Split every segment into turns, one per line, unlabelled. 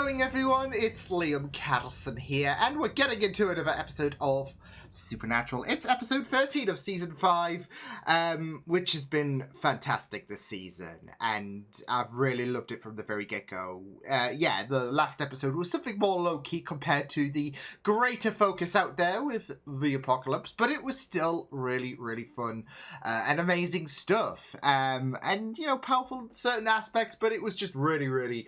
going, everyone? It's Liam Cattleson here, and we're getting into another episode of Supernatural. It's episode 13 of season 5, which has been fantastic this season, and I've really loved it from the very get-go. Yeah, the last episode was something more low-key compared to the greater focus out there with the apocalypse, but it was still really, really fun and amazing stuff. And, you know, powerful in certain aspects, but it was just really, really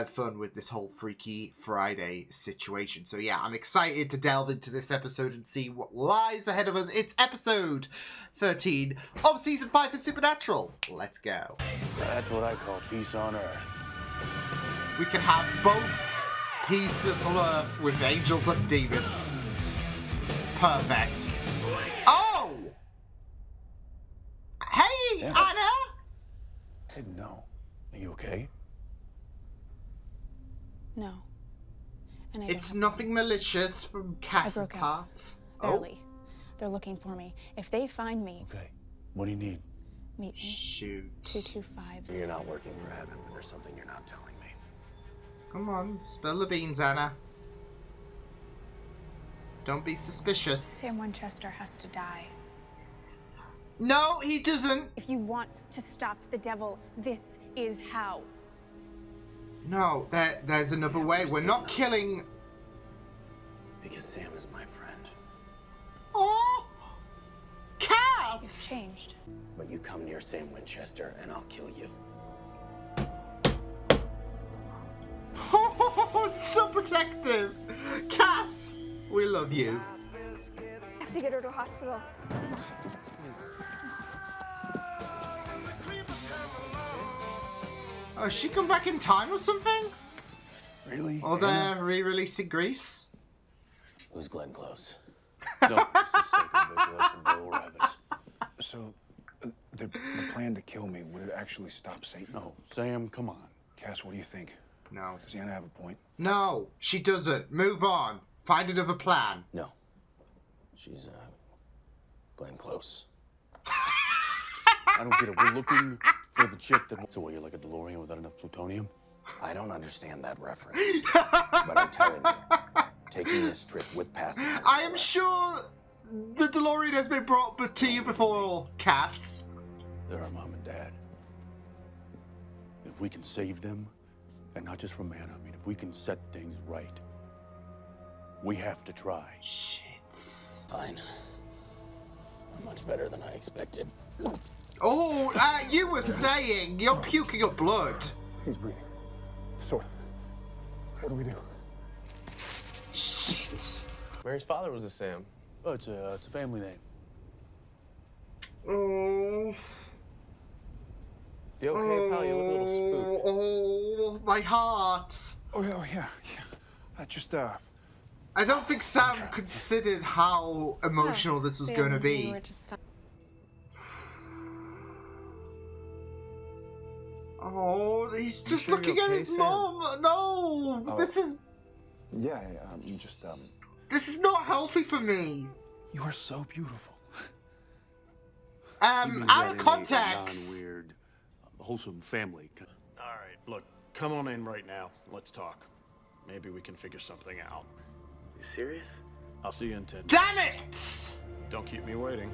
fun with this whole Freaky Friday situation. So yeah, I'm excited to delve into this episode and see what lies ahead of us. It's episode 13 of season 5 of Supernatural. Let's go.
So that's what I call peace on earth.
We can have both peace and love with angels and demons. Perfect. Oh! Hey,
Yeah.
Anna!
Ted, no. Are you okay?
No. And I
It's
don't have
nothing malicious from Cass's
broke out.
part.
barely. They're looking for me. If they find me,
Okay. What do you need?
meet me.
Shoot.
225.
You're not working for heaven. There's something you're not telling me.
Come on, spill the beans, Anna. Don't be suspicious.
Sam Winchester has to die.
No, he doesn't.
If you want to stop the devil, this is how.
No, there's another way. We're not killing...
Because Sam is my friend.
Oh!
You've
Cass!
changed.
But you come near Sam Winchester and I'll kill you.
Oh, so protective. Cass, we love you.
I have to get her to a hospital.
Oh, has she come back in time or something?
Really?
Or they're re-releasing Grease?
Who's Glenn Close?
No, it's the sake of vigilance and Bill Rabbits.
So, the plan to kill me, would it actually stop Satan?
No, Sam, come on.
Cass, what do you think?
No.
Does Anna have a point?
No, she doesn't. Move on. Find another plan.
No. She's, Glenn Close.
I don't get it. We're looking for the chick that... So what, you're like a DeLorean without enough plutonium?
I don't understand that reference. But I'm telling you, taking this trip with passengers...
I am sure the DeLorean has been brought to you before, Cass.
They're our mom and dad. If we can save them, and not just from Anna, I mean, if we can set things right, we have to try.
Shit.
Fine. Much better than I expected.
Oh, you were saying you're puking up blood.
He's breathing. Sort of. What do we do?
Shit.
Mary's father was a Sam.
Oh, it's a family name.
Oh.
You okay, pal? You look a little spooked.
Oh, my heart.
Oh, yeah. I just,
I don't think Sam considered how emotional this was going to be. Oh, he's just
sure
looking
you're
at
okay,
his
Sam?
mom. No,
Oh.
this is
yeah,
this is not healthy for me.
you are so beautiful.
Out of context.
Non-weird, wholesome family.
All right, look, come on in right now. Let's talk. Maybe we can figure something out.
You serious?
I'll see you in 10 minutes.
Damn it!
Don't keep me waiting.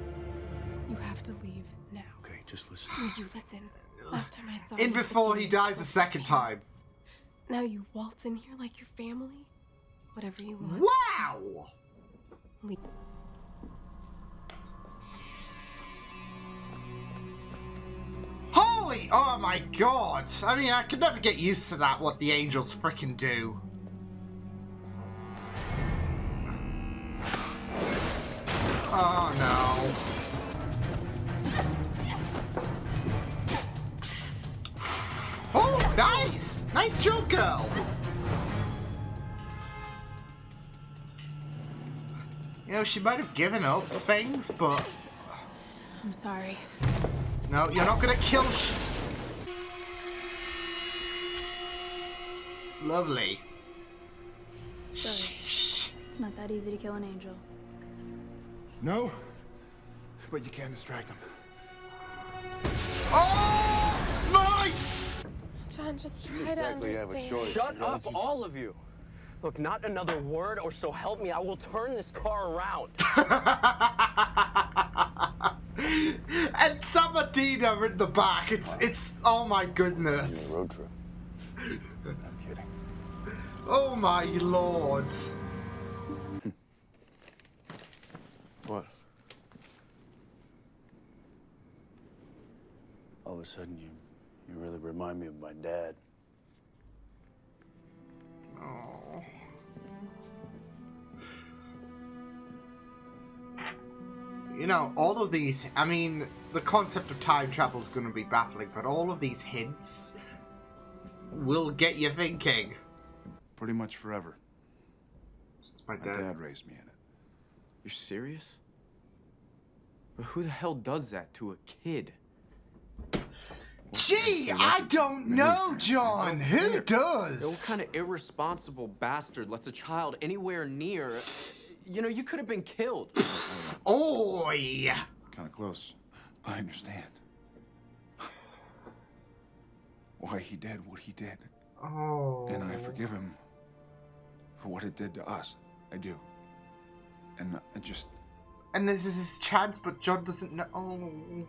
You have to leave now.
Okay, just listen.
Will you listen? Last time I saw
In
you, the
before he
demons
dies
were
a second time.
parents. Now you waltz in here like your family. Whatever you want.
Wow!
Leave.
Holy, oh my god. I mean, I could never get used to that, what the angels frickin' do. Oh no. Oh, nice! Nice job, girl! You know, she might have given up things, but...
I'm sorry.
No, you're not gonna kill Lovely. Sheesh.
It's not that easy to kill an angel.
No, but you can distract him.
Oh! Nice!
John, just try
Exactly,
to
have a
understand.
choice.
Shut up, all of you. Look, not another word, or so help me, I will turn this car around.
And Samadina in the back. It's oh my goodness.
Road trip.
I'm kidding.
Oh my lord.
What?
All of a sudden, you really remind me of my dad.
Oh. You know, all of these, I mean, the concept of time travel is going to be baffling, but all of these hints will get you thinking.
Pretty much forever.
It's my
My
dad.
dad raised me in it.
You're serious? But who the hell does that to a kid?
Gee, I don't know, John. Who
What
does?
kind of irresponsible bastard lets a child anywhere near... You know, you could have been killed.
Oi!
Kind of close. I understand. Why he did what he did.
Oh.
And I forgive him for what it did to us. I do. And I just...
And this is his chance, but John doesn't know. Oh.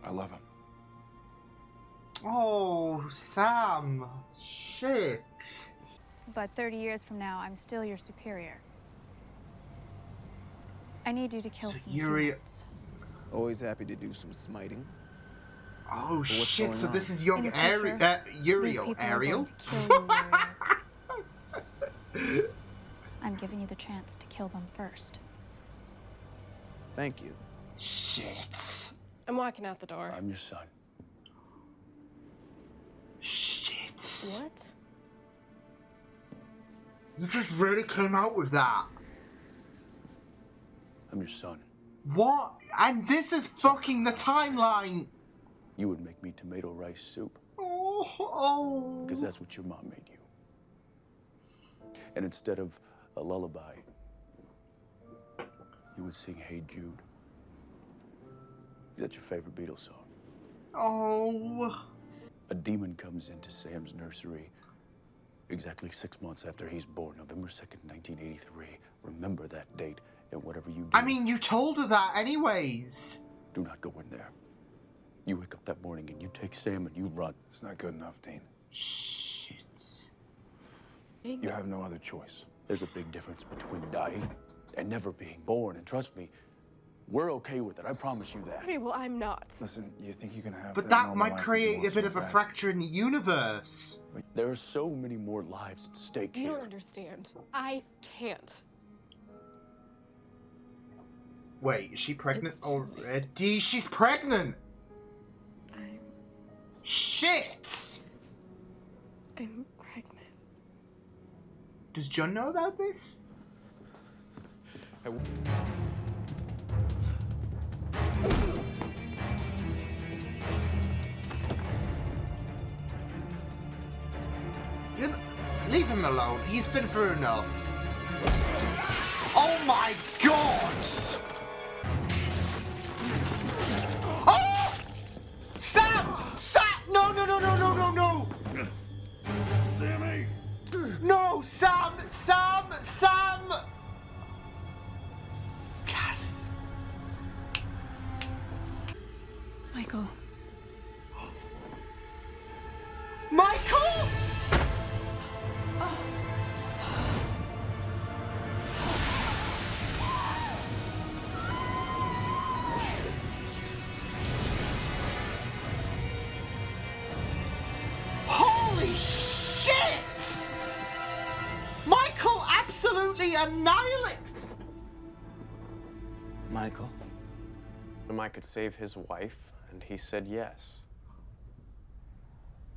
I love him.
Oh, Sam. Shit.
But 30 years from now, I'm still your superior. I need you to kill
So
some
Yuri-
humans.
Always happy to do some smiting.
Oh shit!
going
So
on?
this is young
In the future, these
Uriel.
people are
Ariel.
going to kill you, Yuri. I'm giving you the chance to kill them first.
Thank you.
Shit.
I'm walking out the door.
I'm your son.
Shit.
What?
You just really came out with that.
I'm your son.
What? And this is fucking the timeline.
You would make me tomato rice soup,
Oh.
because that's what your mom made you. And instead of a lullaby, you would sing Hey Jude. That's your favorite Beatles song.
Oh.
A demon comes into Sam's nursery exactly 6 months after he's born, November 2nd, 1983. Remember that date, and whatever you do,
I mean, you told her that anyways.
do not go in there. You wake up that morning and you take Sam and you run.
It's not good enough, Dean.
Shit.
You have no other choice.
There's a big difference between dying and never being born, and trust me, we're okay with it. I promise you that.
Okay, well, I'm not.
Listen, you think you can have
But
that
that
normal
might
life that you
create
want
a bit
so
of a
bad?
fracture in the universe.
There are so many more lives at stake
You
here.
don't understand. I can't.
Wait, is she pregnant
It's too
already? She's pregnant! Shit!
I'm pregnant.
Does John know about this? Leave him alone. He's been through enough. Oh my god! Oh! Sam! Sam! No, no, no, no, no, no, no!
Sammy!
No! Sam! Sam! Sam! Yes!
Michael.
Michael! Holy shit! Michael absolutely annihilate.
Michael? I could save his wife, and he said yes.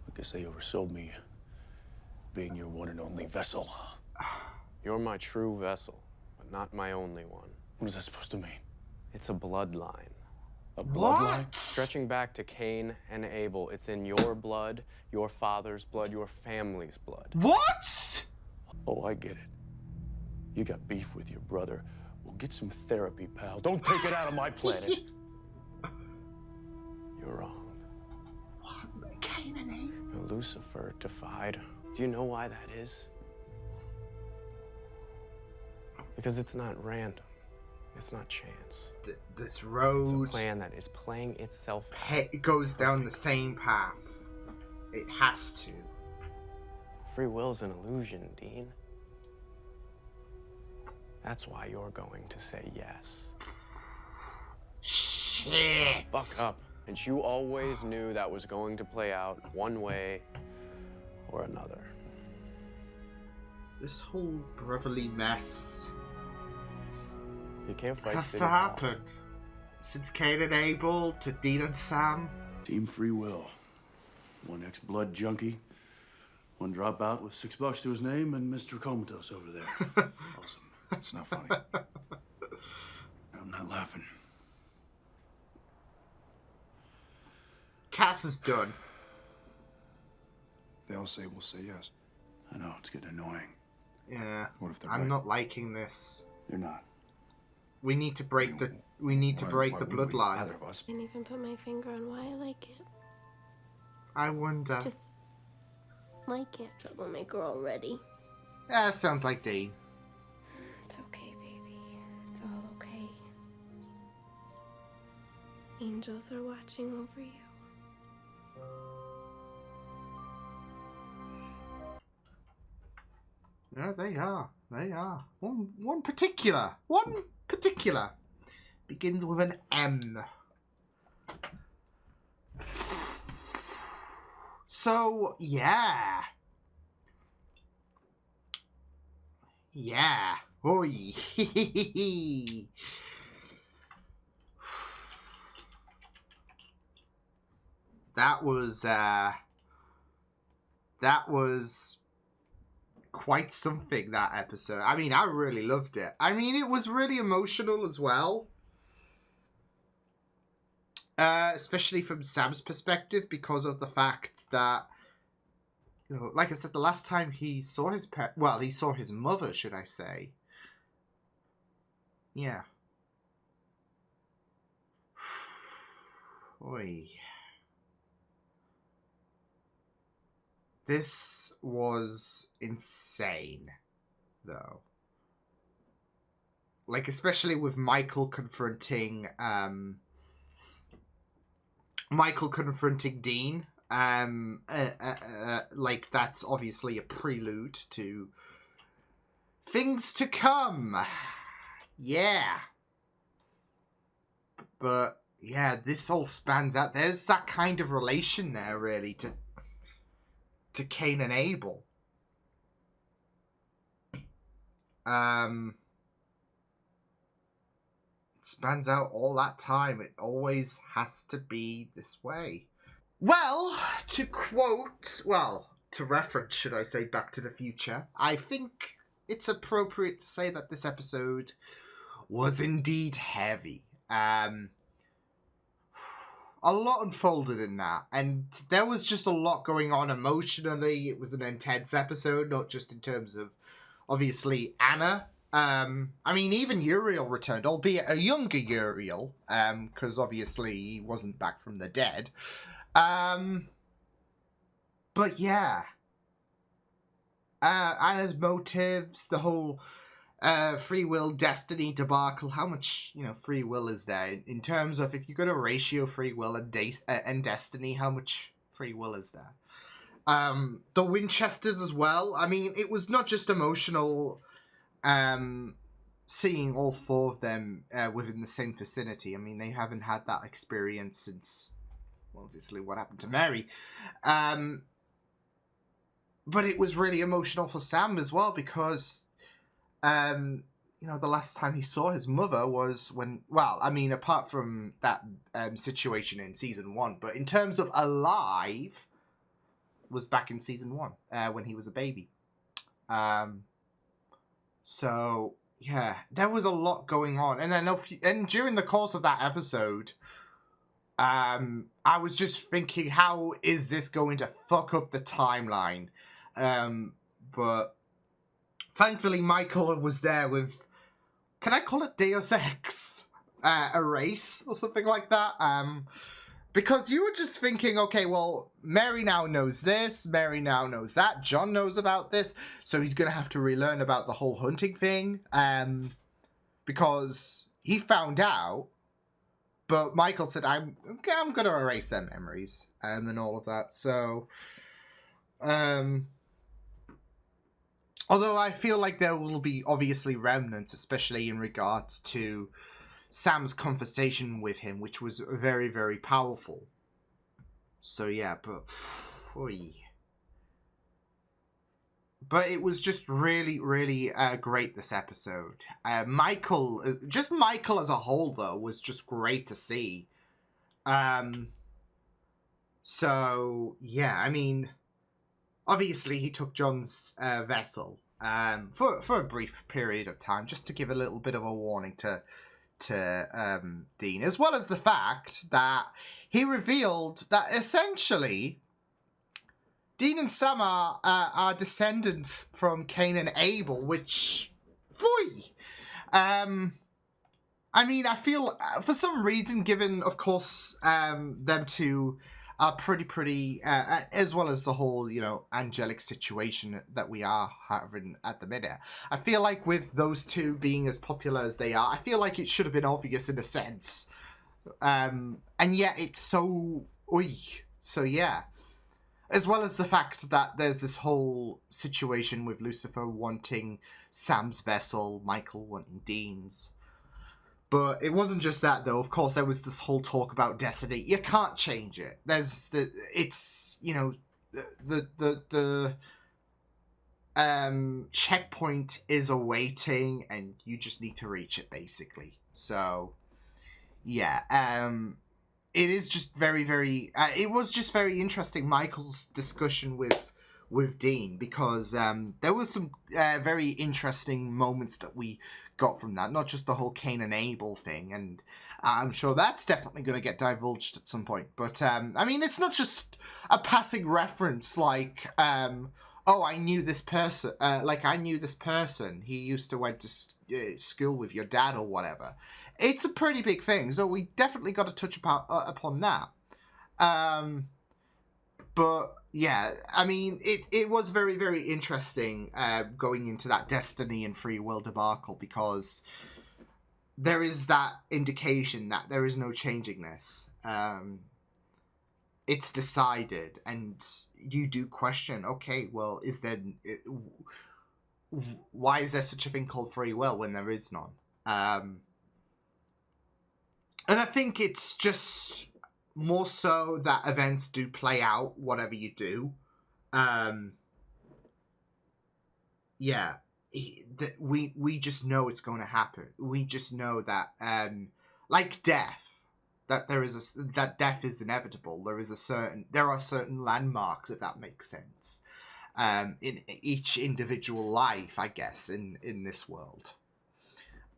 I guess they oversold me, being your one and only vessel.
You're my true vessel, but not my only one.
What is that supposed to mean?
It's a bloodline.
A bloodline?
What?
Stretching back to Cain and Abel, it's in your blood, your father's blood, your family's blood.
What?
Oh, I get it. You got beef with your brother. Well, get some therapy, pal. Don't take it out of my planet.
You're wrong.
What? Cain and Abel?
Lucifer defied. Do you know why that is? Because it's not random. It's not chance.
This road...
It's a plan that is playing itself out.
It goes down the same path. It has to.
Free will's an illusion, Dean. That's why you're going to say yes.
Shit!
Fuck up. And you always knew that was going to play out one way or another.
This whole brotherly mess
You can't fight
has
City
to
Hall.
happen. Since Cain and Abel to Dean and Sam.
Team Free Will. One ex-blood junkie, one dropout with $6 to his name, and Mr. Comatose over there.
Awesome. It's not funny.
I'm not laughing.
Cass is done.
They'll say we'll say yes.
I know, it's getting annoying.
Yeah.
What if they're
I'm
right?
not liking this.
They're not.
We need to break the break the
would we?
bloodline.
Either of us.
I can't even put my finger on why I like it.
I wonder.
Just like it. Troublemaker already.
Yeah, that sounds like Dean.
It's okay, baby. It's all okay. Angels are watching over you.
Yeah, they are. They are. One particular begins with an M. So yeah. Yeah. Oi. That was quite something, that episode. I mean, I really loved it. I mean, it was really emotional as well. Especially from Sam's perspective, because of the fact that, you know, like I said, the last time he saw his he saw his mother, should I say. Yeah. Oi. This was insane, though. Like, especially with Michael confronting Dean. Like, that's obviously a prelude to things to come. Yeah. But, yeah, this all spans out. There's that kind of relation there, really, to Cain and Abel. It spans out all that time. It always has to be this way. Well, to reference, should I say, Back to the Future, I think it's appropriate to say that this episode was indeed heavy. A lot unfolded in that, and there was just a lot going on emotionally. It was an intense episode, not just in terms of, obviously, Anna. I mean, even Uriel returned, albeit a younger Uriel, because obviously he wasn't back from the dead. But yeah. Anna's motives, the whole free will destiny debacle. How much, free will is there in terms of, if you go to ratio free will and destiny, how much free will is there? The Winchesters as well. I mean, it was not just emotional seeing all four of them within the same vicinity. I mean, they haven't had that experience since, obviously, what happened to Mary. But it was really emotional for Sam as well, because the last time he saw his mother was when, apart from that situation in season 1, but in terms of alive, was back in season 1, when he was a baby. So, yeah, there was a lot going on. And then during the course of that episode, I was just thinking, how is this going to fuck up the timeline? But thankfully, Michael was there with, can I call it Deus Ex? Erase or something like that. Because you were just thinking, okay, well, Mary now knows this, Mary now knows that, John knows about this, so he's going to have to relearn about the whole hunting thing, because he found out, but Michael said, I'm going to erase their memories, and all of that, so, although I feel like there will be obviously remnants, especially in regards to Sam's conversation with him, which was very, very powerful. So yeah, but it was just really, really great this episode. Michael as a whole though was just great to see. So yeah, I mean, obviously he took John's vessel for a brief period of time, just to give a little bit of a warning to Dean, as well as the fact that he revealed that essentially Dean and Sam are descendants from Cain and Abel, which, I mean, I feel for some reason, given of course them two are pretty as well as the whole, you know, angelic situation that we are having at the minute, I feel like with those two being as popular as they are, I feel like it should have been obvious in a sense, and yet it's so so yeah, as well as the fact that there's this whole situation with Lucifer wanting Sam's vessel, Michael wanting Dean's. But it wasn't just that, though. Of course, there was this whole talk about destiny. You can't change it. It's, you know, the checkpoint is awaiting, and you just need to reach it, basically. So, yeah, it is just very, very. It was just very interesting, Michael's discussion with Dean, because there was some very interesting moments that we got from that, not just the whole Cain and Abel thing, and I'm sure that's definitely going to get divulged at some point, but I mean, it's not just a passing reference like oh, I knew this person, he used to went to school with your dad or whatever. It's a pretty big thing, so we definitely got to touch upon that. But yeah, I mean, it was very, very interesting going into that destiny and free will debacle, because there is that indication that there is no changing this. It's decided, and you do question, okay, well, why is there such a thing called free will when there is none? And I think it's just more so that events do play out, whatever you do. Yeah, we just know it's going to happen. We just know that, like death, that that death is inevitable. There are certain landmarks, if that makes sense, in each individual life, I guess, in this world.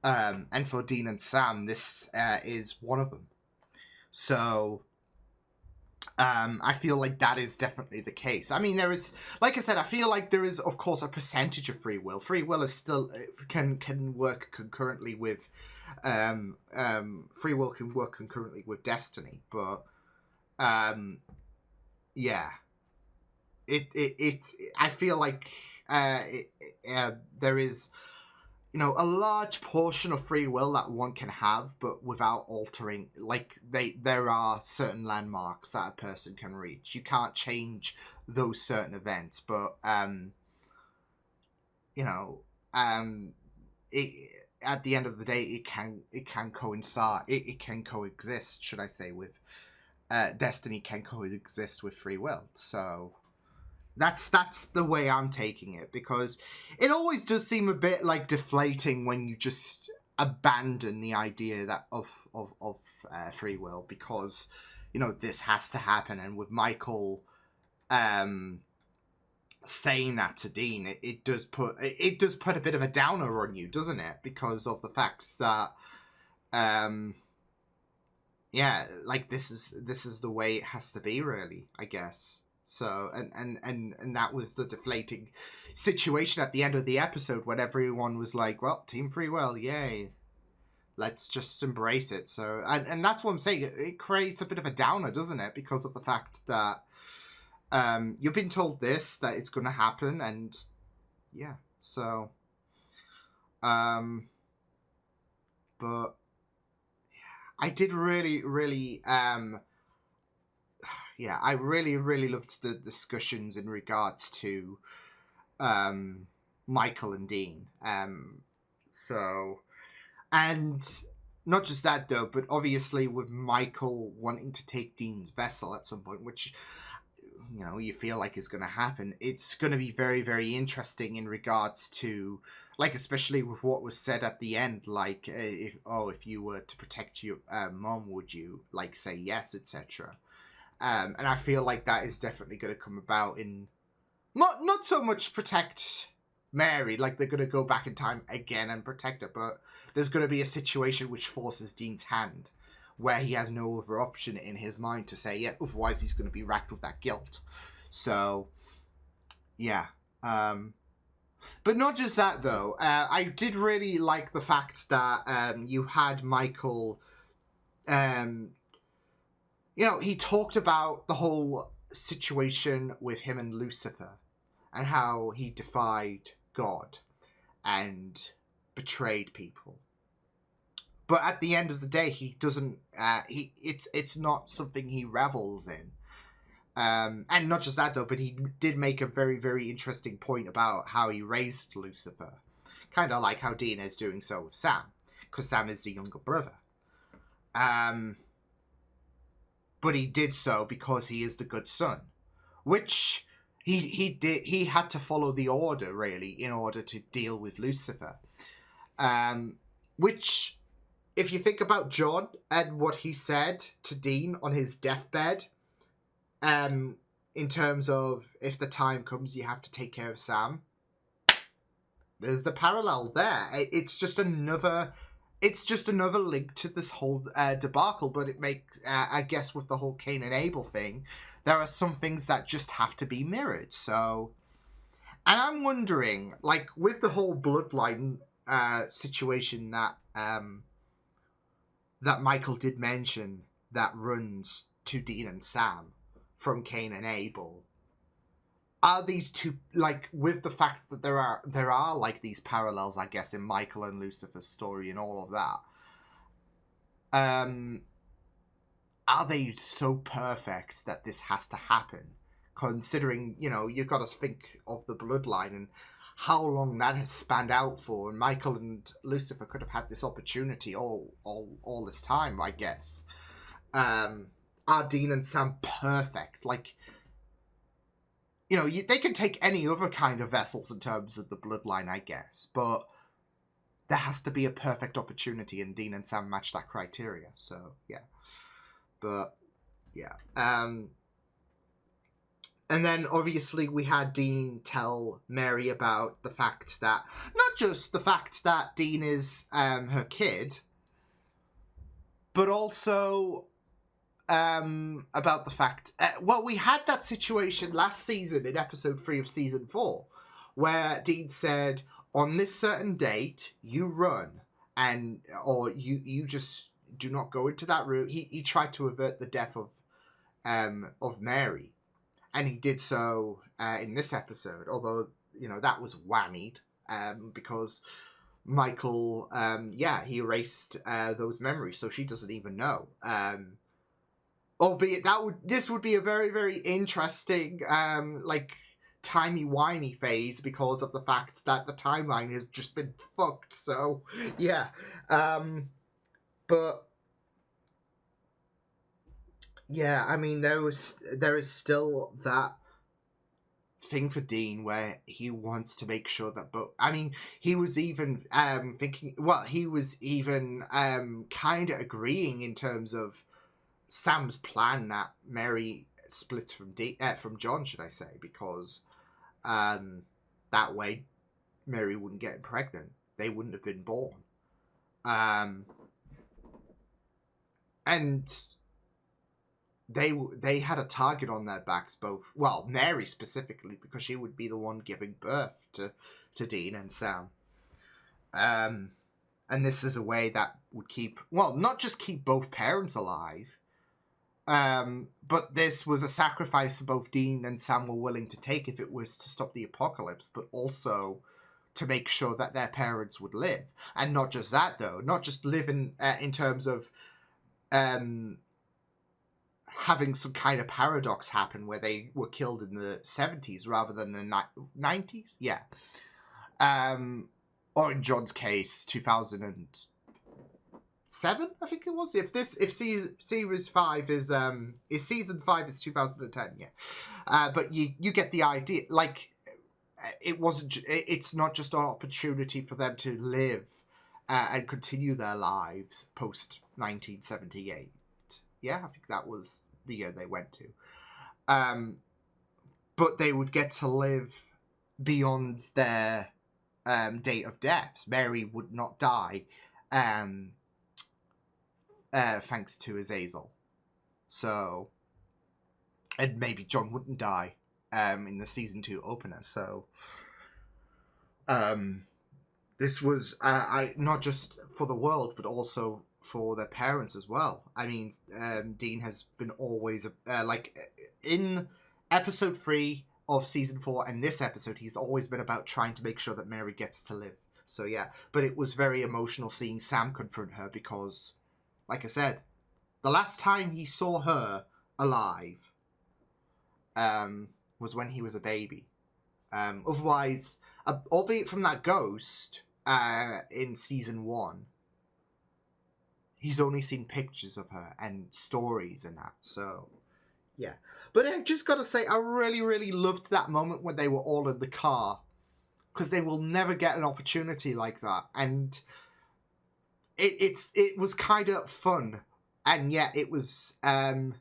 And for Dean and Sam, this is one of them. So, I feel like that is definitely the case. I mean, there is, like I said, I feel like there is, of course, a percentage of free will. Free will is still, can work concurrently with, free will can work concurrently with destiny, but, yeah. I feel like, there is, you know, a large portion of free will that one can have, but without altering, like, there are certain landmarks that a person can reach. You can't change those certain events, but, you know, at the end of the day, it can coincide, it can coexist, should I say, with, destiny can coexist with free will, so that's the way I'm taking it, because it always does seem a bit like deflating when you just abandon the idea that of free will, because, you know, this has to happen. And with Michael saying that to Dean, it does put a bit of a downer on you, doesn't it? Because of the fact that yeah, like this is the way it has to be, really, I guess. So, and that was the deflating situation at the end of the episode when everyone was like, well, Team Free Will, yay. let's just embrace it. So, and that's what I'm saying. It creates a bit of a downer, doesn't it? Because of the fact that you've been told that it's going to happen, and yeah. So, but I did really, really, yeah, I really, really loved the discussions in regards to Michael and Dean. So, and not just that though, but obviously with Michael wanting to take Dean's vessel at some point, which, you know, you feel like is going to happen, it's going to be very, very interesting in regards to, like, especially with what was said at the end, like, if you were to protect your mom, would you, like, say yes, etc. And I feel like that is definitely going to come about in, not so much protect Mary, like they're going to go back in time again and protect her, but there's going to be a situation which forces Dean's hand, where he has no other option in his mind to say yeah, otherwise he's going to be racked with that guilt. So, yeah. But not just that, though. I did really like the fact that you had Michael, you know, he talked about the whole situation with him and Lucifer and how he defied God and betrayed people. But at the end of the day, he doesn't, it's not something he revels in. And not just that, though, but he did make a very, very interesting point about how he raised Lucifer. Kind of like how Dean is doing so with Sam, because Sam is the younger brother. But he did so because he is the good son, which he had to follow the order, really, in order to deal with Lucifer. Which, if you think about John and what he said to Dean on his deathbed, in terms of if the time comes you have to take care of Sam, there's the parallel there. It's just another link to this whole debacle, but it makes, I guess with the whole Cain and Abel thing, there are some things that just have to be mirrored. So, and I'm wondering, like, with the whole bloodline situation that that Michael did mention that runs to Dean and Sam from Cain and Abel, are these two, like, with the fact that there are like these parallels, I guess, in Michael and Lucifer's story and all of that, are they so perfect that this has to happen? Considering, you know, you've got to think of the bloodline and how long that has spanned out for, and Michael and Lucifer could have had this opportunity all this time, I guess. Are Dean and Sam perfect? Like, you know, they can take any other kind of vessels in terms of the bloodline, I guess, but there has to be a perfect opportunity, and Dean and Sam match that criteria. So, yeah. But, yeah. And then, obviously, we had Dean tell Mary about the fact that, not just the fact that Dean is her kid, but also about the fact, well, we had that situation last season in episode 3 of season 4, where Dean said, on this certain date, you run, or you just do not go into that room. He tried to avert the death of Mary, and he did so in this episode, although, you know, that was whammied, because Michael, he erased those memories, so she doesn't even know. Albeit this would be a very, very interesting, like, timey-wimey phase because of the fact that the timeline has just been fucked. So, yeah. But, yeah, I mean, there is still that thing for Dean where he wants to make sure that, but I mean, he was even thinking, well, he was even kind of agreeing in terms of Sam's plan that Mary splits from John, should I say, because that way Mary wouldn't get pregnant. They wouldn't have been born. And they had a target on their backs, both, well, Mary specifically, because she would be the one giving birth to Dean and Sam. And this is a way that would keep, well, not just keep both parents alive, but this was a sacrifice both Dean and Sam were willing to take if it was to stop the apocalypse, but also to make sure that their parents would live. And not just that, though, not just live in terms of having some kind of paradox happen where they were killed in the 70s rather than the 90s. Yeah. Or in John's case, 2007, I think it was. If series 5 is season 5 is 2010, yeah. But you get the idea. Like, it's not just an opportunity for them to live and continue their lives post 1978. Yeah, I think that was the year they went to. But they would get to live beyond their date of death. Mary would not die, thanks to Azazel. So, and maybe John wouldn't die in the season 2 opener. So, this was not just for the world, but also for their parents as well. I mean, Dean has been always like in episode 3 of season 4 and this episode, he's always been about trying to make sure that Mary gets to live. So yeah, but it was very emotional seeing Sam confront her because, like I said, the last time he saw her alive was when he was a baby. Otherwise, albeit from that ghost in season 1, he's only seen pictures of her and stories and that. So yeah, but I just gotta say, I really, really loved that moment when they were all in the car, because they will never get an opportunity like that, and it was kind of fun, and yet it was it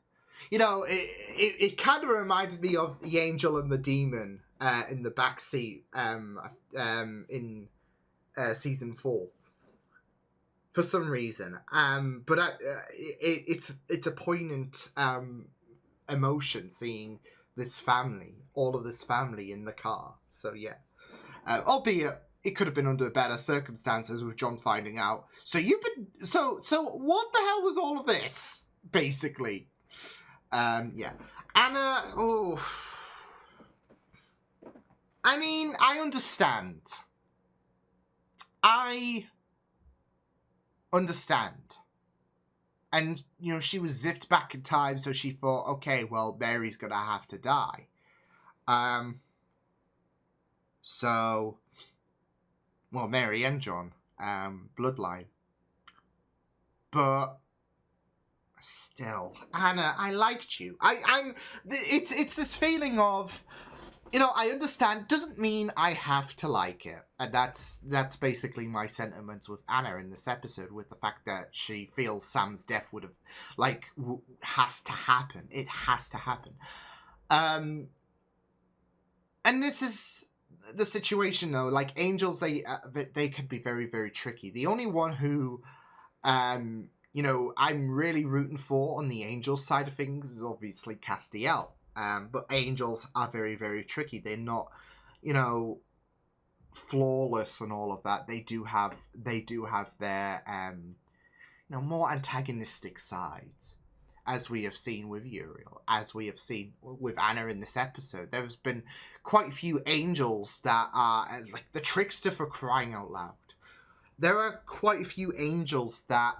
kind of reminded me of the angel and the demon in the backseat in season 4 for some reason, but it's a poignant emotion seeing this family, all of this family in the car. So yeah, albeit it could have been under better circumstances with John finding out. So so what the hell was all of this basically? Yeah, Anna. Oh, I mean, I understand. And, she was zipped back in time, so she thought, okay, well, Mary's gonna have to die. So, well, Mary and John, bloodline. But still, Anna, I liked you. It's this feeling of, I understand, doesn't mean I have to like it. And that's basically my sentiments with Anna in this episode, with the fact that she feels Sam's death would have, has to happen. It has to happen. And this is the situation, though. Like, angels, they can be very, very tricky. The only one who, I'm really rooting for on the angel side of things is obviously Castiel. But angels are very, very tricky. They're not, flawless and all of that. They do have their, more antagonistic sides, as we have seen with Uriel, as we have seen with Anna in this episode. There's been quite a few angels that are like the trickster, for crying out loud. There are quite a few angels that,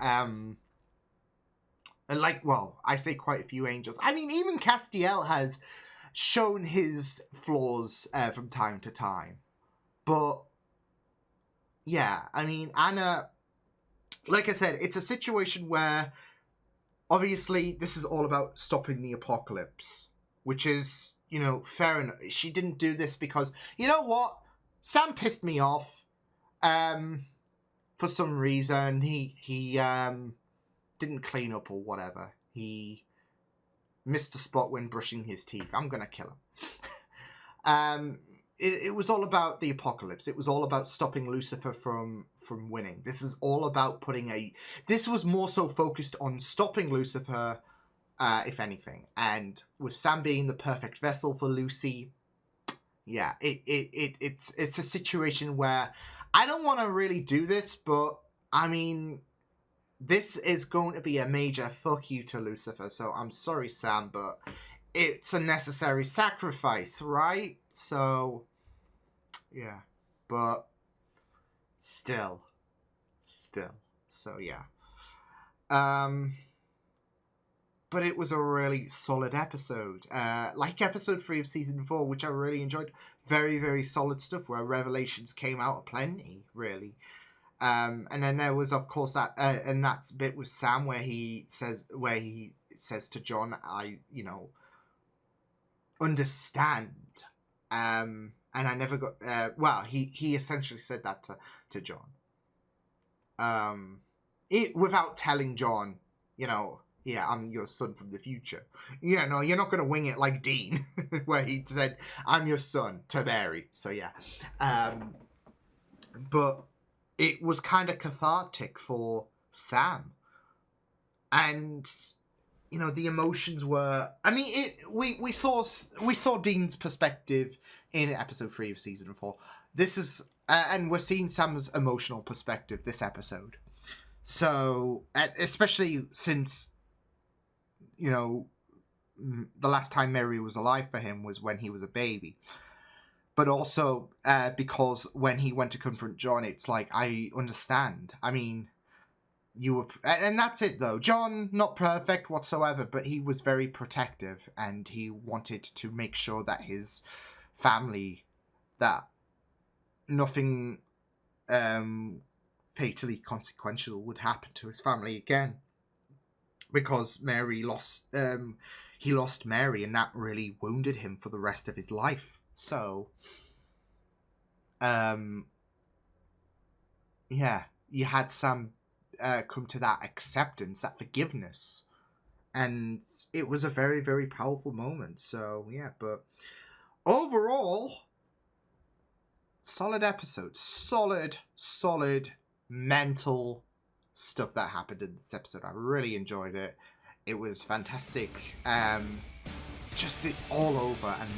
I say quite a few angels. I mean, even Castiel has shown his flaws from time to time. But, yeah, I mean, Anna, like I said, it's a situation where, obviously, this is all about stopping the apocalypse, which is, fair enough. She didn't do this because, you know what? Sam pissed me off. For some reason, he didn't clean up or whatever. He missed a spot when brushing his teeth. I'm gonna kill him. It was all about the apocalypse. It was all about stopping Lucifer from winning. This is all about this was more so focused on stopping Lucifer, if anything. And with Sam being the perfect vessel for Lucy, yeah, it's a situation where I don't want to really do this, but I mean, this is going to be a major fuck you to Lucifer. So I'm sorry, Sam, but it's a necessary sacrifice, right? So, yeah. But still. So, yeah. But it was a really solid episode. Like episode 3 of season 4, which I really enjoyed. Very, very solid stuff where revelations came out aplenty, really. And then there was, of course, that and that bit with Sam where he says to John, I, understand. And I never got, well, he essentially said that to John. Without telling John, yeah, I'm your son from the future. No, you're not going to wing it like Dean, where he said, I'm your son to Mary. So, yeah. But it was kind of cathartic for Sam. And, the emotions were... I mean, we saw Dean's perspective in episode 3 of season 4. This is... and we're seeing Sam's emotional perspective this episode. So, especially since... the last time Mary was alive for him was when he was a baby. But also because when he went to confront John, it's like, I understand. I mean, you were... And that's it, though. John, not perfect whatsoever, but he was very protective. And he wanted to make sure that his family, that nothing fatally consequential would happen to his family again. Because Mary lost... he lost Mary, and that really wounded him for the rest of his life. So, yeah, you had Sam come to that acceptance, that forgiveness, and it was a very, very powerful moment. So, yeah, but overall, solid episode, solid mental stuff that happened in this episode. I really enjoyed it. It was fantastic. Just all over, and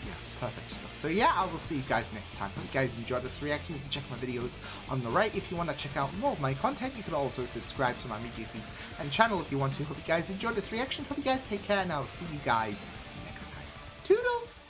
yeah, perfect stuff. So yeah, I will see you guys next time. Hope you guys enjoyed this reaction. You can check my videos on the right if you want to check out more of my content. You can also subscribe to my media feed and channel if you want to. Hope you guys enjoyed this reaction. Hope you guys take care, and I'll see you guys next time. Toodles!